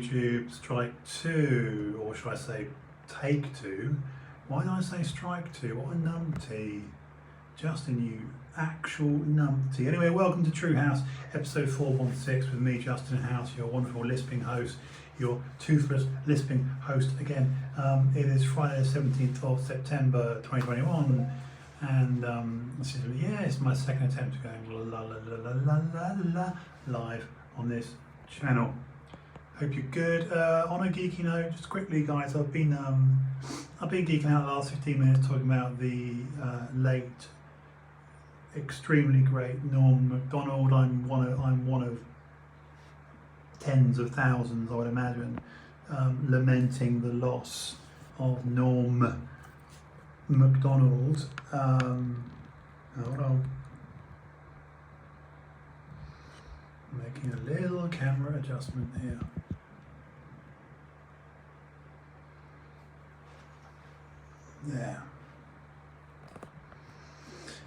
YouTube, strike two, or should I say take two? Why did I say strike two? What a numpty. Justin, you actual numpty. Anyway, welcome to TrueHouse, episode 416 with me, Justin House, your wonderful lisping host, your toothless lisping host again. It is Friday the 17th of September 2021, and this is, it's my second attempt at going la la la la la la live on this channel. Hope you're good. On a geeky note, just quickly, guys, I've been geeking out the last 15 minutes talking about the late, extremely great Norm Macdonald. I'm one of tens of thousands, I would imagine, lamenting the loss of Norm Macdonald. Hold on. Making a little camera adjustment here. There.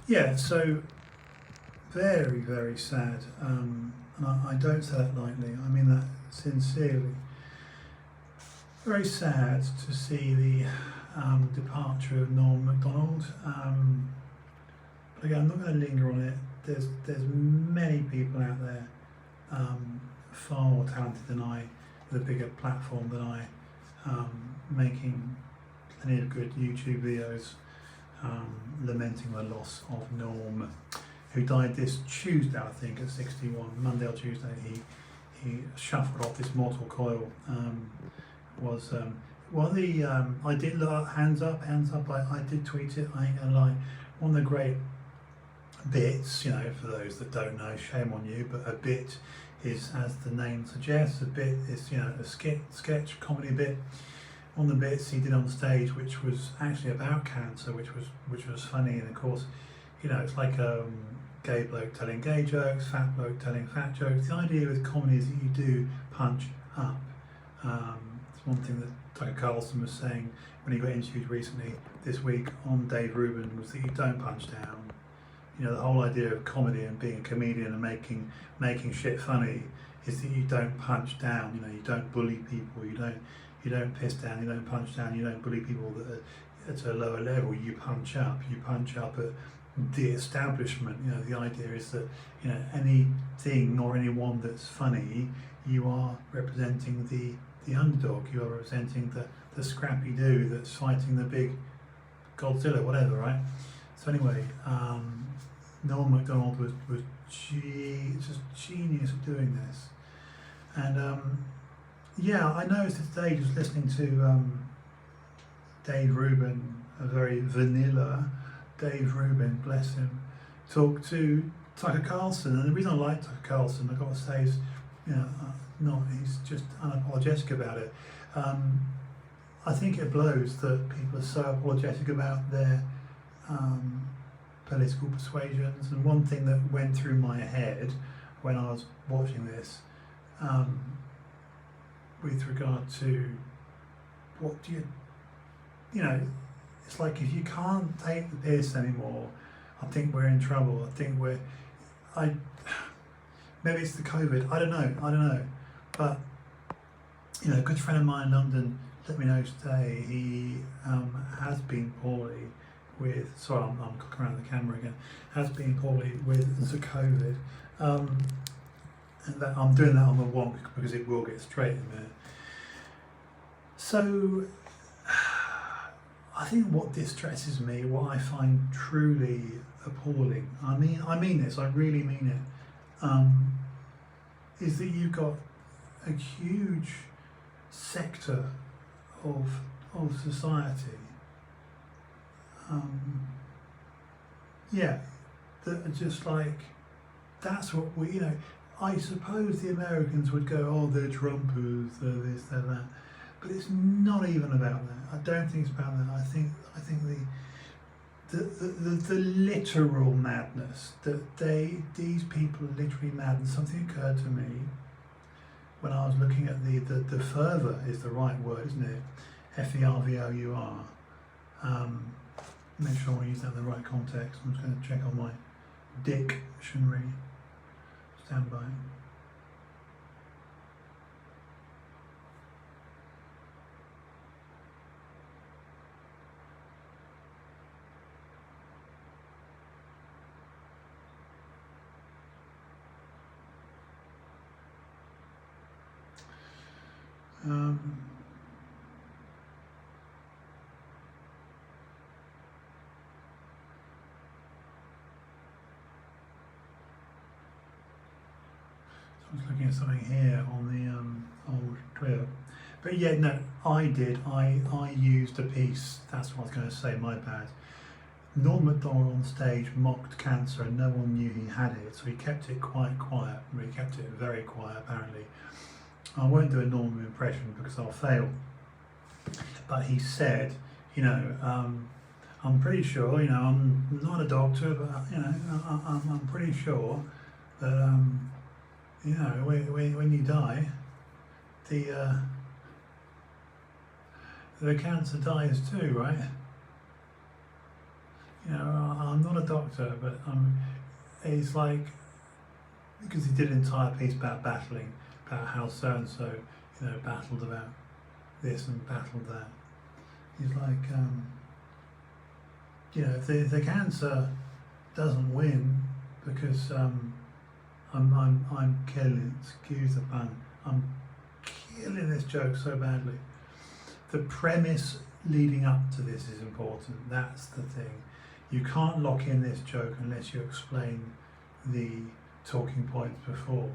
Yeah, so very, very sad. And I don't say that lightly, I mean that sincerely. Very sad to see the departure of Norm Macdonald. But again, I'm not going to linger on it. There's many people out there far more talented than I, with a bigger platform than I, making plenty of good YouTube videos lamenting the loss of Norm, who died this Tuesday, I think, at 61. Monday or Tuesday, he shuffled off this mortal coil. I did look, hands up. I did tweet it. I ain't gonna lie. One of the great bits, for those that don't know, shame on you, but a bit is, as the name suggests, a bit is a sketch comedy bit. One of the bits he did on stage, which was actually about cancer, which was funny, and of course, it's like gay bloke telling gay jokes, fat bloke telling fat jokes. The idea with comedy is that you do punch up. It's one thing that Tucker Carlson was saying when he got interviewed recently this week on Dave Rubin, was that you don't punch down. The whole idea of comedy and being a comedian and making shit funny is that you don't punch down. You don't bully people. You don't piss down. You don't punch down. You don't bully people that are at a lower level. You punch up. You punch up at the establishment. The idea is that anything or anyone that's funny, you are representing the underdog. You are representing the scrappy dude that's fighting the big Godzilla, whatever, right? So anyway, Norm Macdonald was just genius at doing this, and I noticed today, just listening to Dave Rubin, a very vanilla Dave Rubin, bless him, talk to Tucker Carlson. And the reason I like Tucker Carlson, I've got to say, is he's just unapologetic about it. I think it blows that people are so apologetic about their political persuasions. And one thing that went through my head when I was watching this, with regard to what do it's like, if you can't take the piss anymore, I think we're in trouble. I think maybe it's the COVID, I don't know, but a good friend of mine in London let me know today he has been poorly with, sorry, I'm cooking around the camera again, has been poorly with the COVID, and that I'm doing that on the wonk because it will get straight in there. So I think what distresses me, what I find truly appalling, I mean this, I really mean it, is that you've got a huge sector of society, that are just like, that's what we, I suppose the Americans would go, oh, they're Trumpers, they're this, they're that, but it's not even about that. I don't think it's about that. I think the literal madness that these people are literally mad. And something occurred to me when I was looking at the fervour is the right word, isn't it? F-E-R-V-O-U-R. Make sure I use that in the right context. I'm just going to check on my dictionary. Stand by. Um, I was looking at something here on the old Twitter. But yeah, no, I did. I used a piece, that's what I was going to say, my bad. Norm Macdonald on stage mocked cancer and no one knew he had it, so he kept it quite quiet. He kept it very quiet, apparently. I won't do a Norm impression because I'll fail. But he said, you know, I'm pretty sure, you know, I'm not a doctor, but, you know, I'm pretty sure that, you know, when you die, the cancer dies too, right? You know, I'm not a doctor, but it's like, because he did an entire piece about battling, about how so-and-so, you know, battled about this and battled that. He's like, you know, if the cancer doesn't win because I'm killing, excuse the pun, I'm killing this joke so badly. The premise leading up to this is important, that's the thing. You can't lock in this joke unless you explain the talking points before.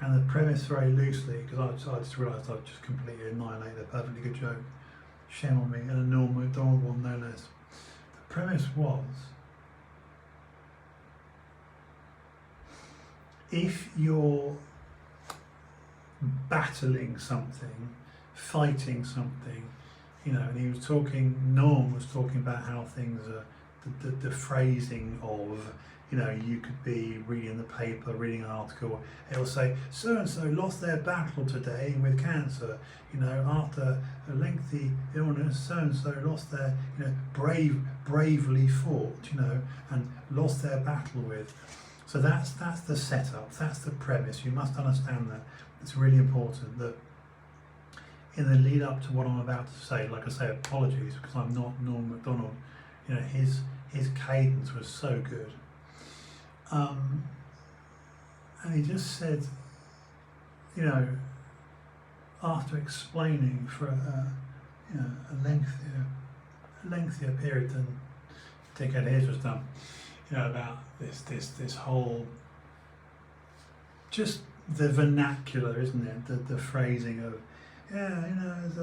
And the premise very loosely, because I just realised I've just completely annihilated a perfectly good joke. Shame on me, and a Norm Macdonald one no less. The premise was, if you're battling something, fighting something, you know, and he was talking, Norm was talking about how things are, the phrasing of, you know, you could be reading the paper, reading an article, it'll say, so-and-so lost their battle today with cancer, you know, after a lengthy illness, so-and-so lost their, you know, bravely fought, you know, and lost their battle with. So that's the setup, that's the premise, you must understand that. It's really important that in the lead up to what I'm about to say, like I say, apologies, because I'm not Norm Macdonald, you know, his cadence was so good. And he just said, you know, after explaining for you know, a lengthier period than Dickhead Hears was done, you know, about this whole, just the vernacular, isn't it? The phrasing of, yeah, you know, it's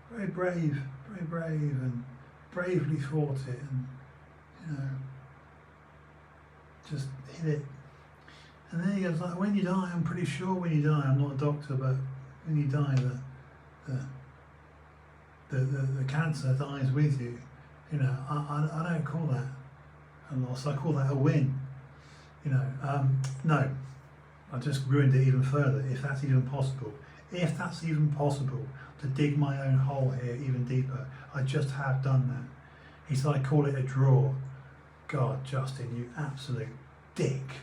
very brave, and bravely fought it, and, you know, just hit it. And then he goes like, when you die, I'm pretty sure when you die, I'm not a doctor, but when you die, the cancer dies with you. You know, I don't call that a loss, I call that a win. You know, no, I just ruined it even further, if that's even possible. If that's even possible, to dig my own hole here even deeper, I just have done that. He said, I call it a draw. God, Justin, you absolute dick.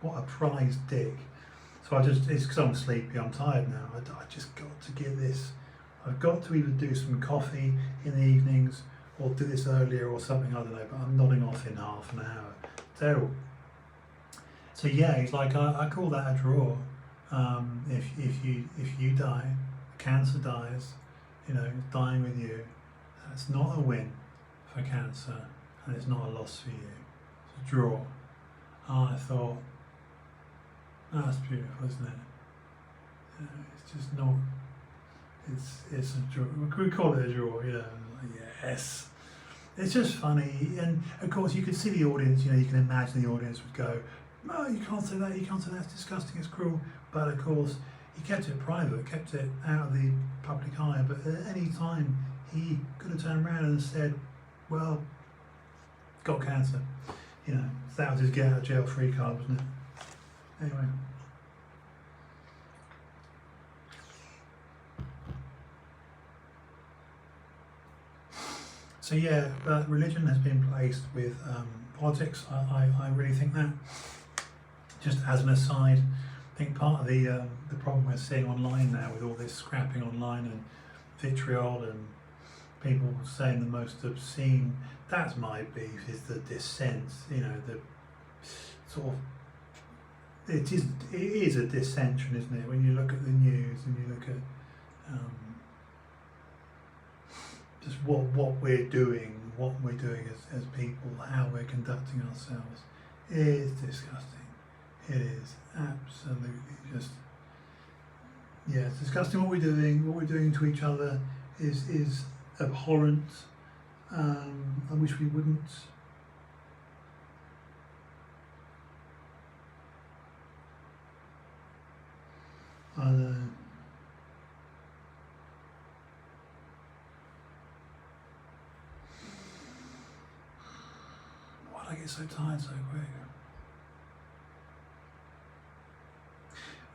What a prize dick. So it's because I'm sleepy, I'm tired now. I just got to get this. I've got to either do some coffee in the evenings or do this earlier or something, I don't know, but I'm nodding off in half an hour. Terrible. So yeah, he's like, I call that a draw. If you die, cancer dies, you know, it's dying with you. That's not a win for cancer, and it's not a loss for you. It's a draw. I thought, oh, that's beautiful, isn't it? You know, it's just not. It's a draw. We call it a draw, you know. Like, yes. It's just funny, and of course you could see the audience. You know, you can imagine the audience would go, "No, you can't say that. You can't say that. It's disgusting. It's cruel." But of course, he kept it private, kept it out of the public eye. But at any time, he could have turned around and said, "Well, got cancer." You know, that was his get out of jail free card, wasn't it? Anyway. So yeah, but religion has been placed with politics. I really think that. Just as an aside, I think part of the problem we're seeing online now with all this scrapping online and vitriol and people saying the most obscene, that's my beef, is the dissent, you know, the sort of, it is a dissension, isn't it, when you look at the news and you look at what we're doing as people, how we're conducting ourselves, is disgusting. It is absolutely just, yeah, it's disgusting what we're doing to each other is abhorrent. I wish we wouldn't. I know. Why do I get so tired so quick?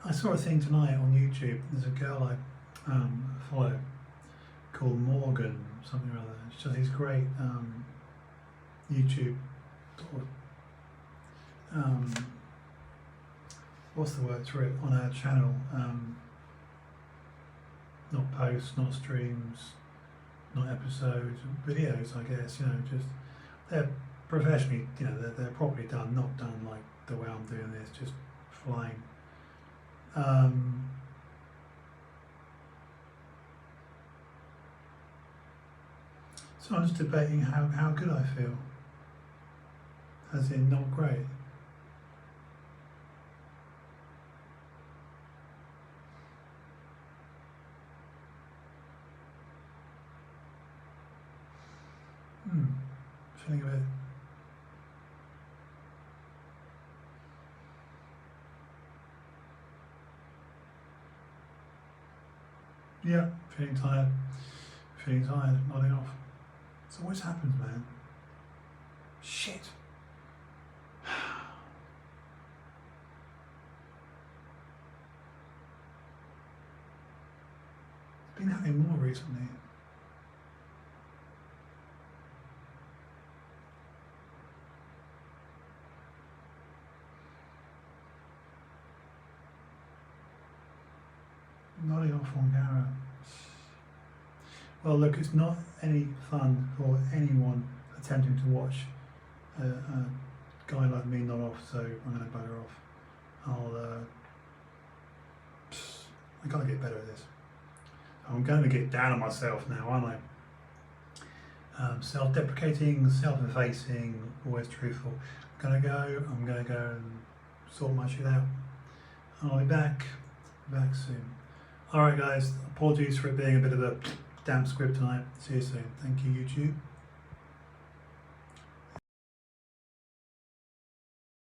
I saw a thing tonight on YouTube. There's a girl I follow called Morgan, something or other. She does these great YouTube sort of, what's the word for it, on our channel. Not posts, not streams, not episodes, videos, I guess, you know, just, they're professionally, you know, they're properly done, not done like the way I'm doing this, just flying. So I'm just debating how good I feel, as in not great. Feeling a bit. Yeah, feeling tired, nodding off. It's always happens, man. Shit. It's been happening more recently. Nodding off on camera. Well, look, it's not any fun for anyone attempting to watch a guy like me nod off, so I'm going to bugger off. I gotta get better at this. I'm going to get down on myself now, aren't I? Self-deprecating, self-effacing, always truthful. I'm going to go and sort my shit out. I'll be back soon. Alright guys, apologies for it being a bit of a damp script tonight. See you soon. Thank you, YouTube.